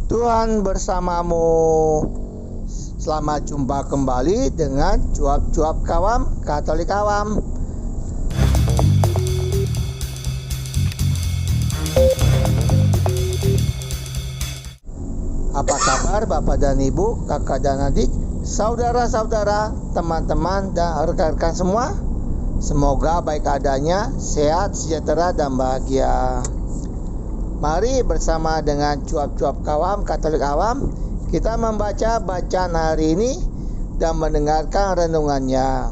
Tuhan bersamamu. Selamat jumpa kembali dengan cuap-cuap kawam Katolik Awam. Apa kabar Bapak dan Ibu, kakak dan adik, saudara-saudara, teman-teman dan rekan-rekan semua? Semoga baik adanya, sehat, sejahtera, dan bahagia. Mari bersama dengan cuap-cuap kawam Katolik Awam kita membaca bacaan hari ini dan mendengarkan renungannya.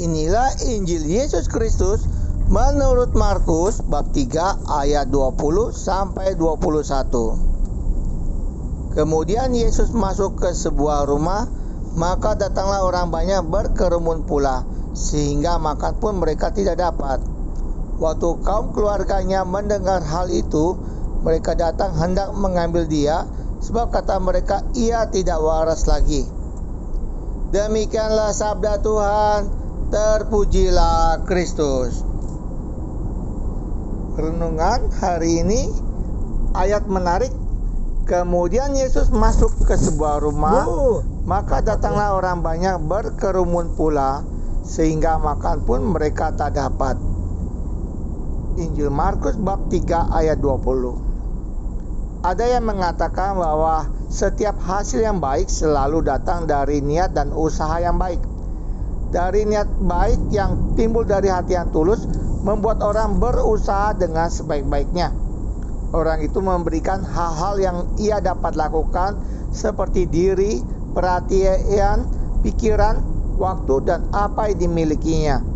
Inilah Injil Yesus Kristus menurut Markus bab 3 ayat 20 sampai 21. Kemudian Yesus masuk ke sebuah rumah, maka datanglah orang banyak berkerumun pula, sehingga makan pun mereka tidak dapat. Waktu kaum keluarganya mendengar hal itu, mereka datang hendak mengambil dia, sebab kata mereka, ia tidak waras lagi. Demikianlah sabda Tuhan, terpujilah Kristus. Renungan hari ini, ayat menarik. Kemudian Yesus masuk ke sebuah rumah, maka datanglah orang banyak berkerumun pula, sehingga makan pun mereka tak dapat. Injil Markus bab 3 ayat 20. Ada yang mengatakan bahwa setiap hasil yang baik selalu datang dari niat dan usaha yang baik. Dari niat baik yang timbul dari hati yang tulus membuat orang berusaha dengan sebaik-baiknya. Orang itu memberikan hal-hal yang ia dapat lakukan seperti diri, perhatian, pikiran, waktu, dan apa yang dimilikinya.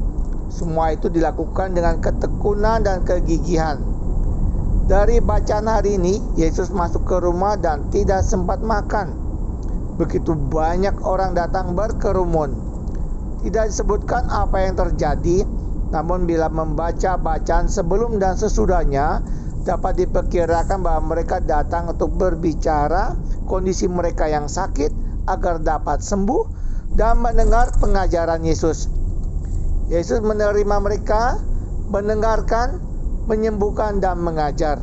Semua itu dilakukan dengan ketekunan dan kegigihan. Dari bacaan hari ini, Yesus masuk ke rumah dan tidak sempat makan. Begitu banyak orang datang berkerumun. Tidak disebutkan apa yang terjadi, namun bila membaca bacaan sebelum dan sesudahnya, dapat diperkirakan bahwa mereka datang untuk berbicara kondisi mereka yang sakit agar dapat sembuh dan mendengar pengajaran Yesus. Yesus menerima mereka, mendengarkan, menyembuhkan dan mengajar.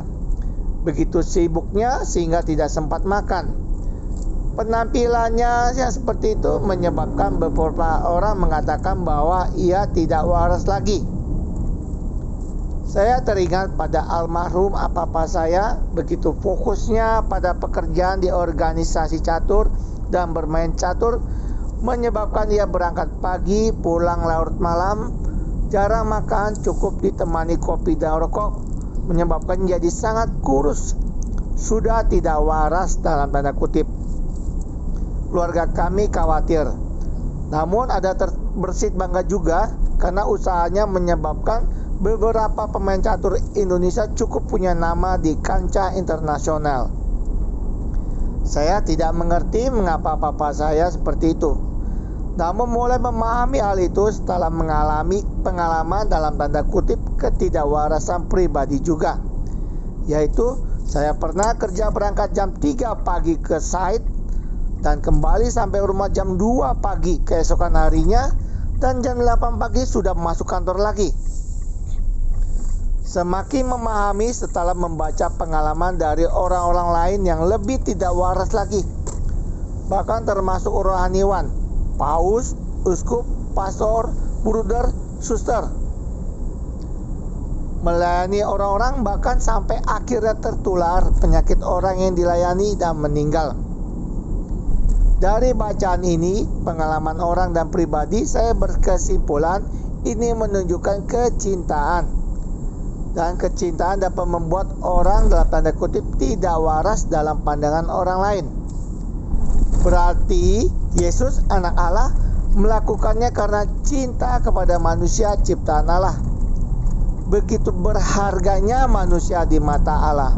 Begitu sibuknya sehingga tidak sempat makan. Penampilannya yang seperti itu menyebabkan beberapa orang mengatakan bahwa ia tidak waras lagi. Saya teringat pada almarhum papa saya, begitu fokusnya pada pekerjaan di organisasi catur dan bermain catur, menyebabkan ia berangkat pagi, pulang larut malam, jarang makan, cukup ditemani kopi dan rokok, menyebabkan jadi sangat kurus, sudah tidak waras dalam tanda kutip. Keluarga kami khawatir, namun ada terbersit bangga juga karena usahanya menyebabkan beberapa pemain catur Indonesia cukup punya nama di kancah internasional. Saya tidak mengerti mengapa papa saya seperti itu, namun mulai memahami hal itu setelah mengalami pengalaman dalam tanda kutip ketidakwarasan pribadi juga. Yaitu saya pernah kerja berangkat jam 3 pagi ke site dan kembali sampai rumah jam 2 pagi keesokan harinya, dan jam 8 pagi sudah masuk kantor lagi. Semakin memahami setelah membaca pengalaman dari orang-orang lain yang lebih tidak waras lagi, bahkan termasuk rohaniwan, paus, uskup, pastor, bruder, suster, melayani orang-orang bahkan sampai akhirnya tertular penyakit orang yang dilayani dan meninggal. Dari bacaan ini, pengalaman orang dan pribadi, saya berkesimpulan ini menunjukkan kecintaan. Dan kecintaan dapat membuat orang dalam tanda kutip tidak waras dalam pandangan orang lain. Berarti Yesus anak Allah melakukannya karena cinta kepada manusia ciptaan Allah. Begitu berharganya manusia di mata Allah.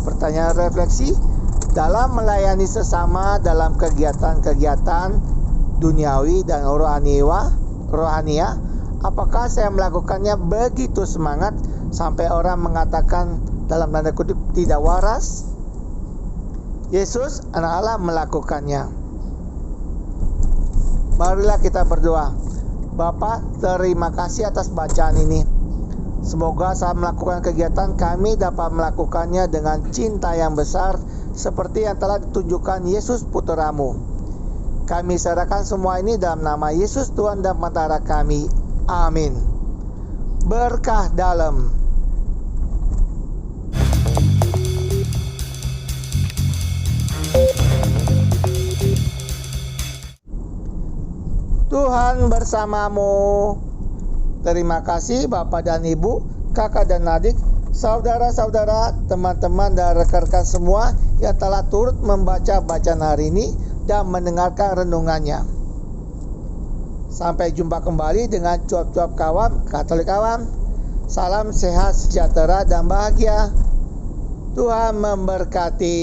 Pertanyaan refleksi, dalam melayani sesama dalam kegiatan-kegiatan duniawi dan rohania, apakah saya melakukannya begitu semangat sampai orang mengatakan dalam tanda kutip tidak waras? Yesus anak Allah melakukannya. Marilah kita berdoa. Bapa, terima kasih atas bacaan ini. Semoga saat melakukan kegiatan kami dapat melakukannya dengan cinta yang besar seperti yang telah ditunjukkan Yesus Putramu. Kami serahkan semua ini dalam nama Yesus Tuhan dan Pentara kami. Amin. Berkah dalam. Tuhan bersamamu. Terima kasih Bapak dan Ibu, kakak dan adik, saudara-saudara, teman-teman dan rekan-rekan semua yang telah turut membaca bacaan hari ini dan mendengarkan renungannya. Sampai jumpa kembali dengan cuap-cuap kawan, Katolik kawan. Salam sehat, sejahtera dan bahagia. Tuhan memberkati.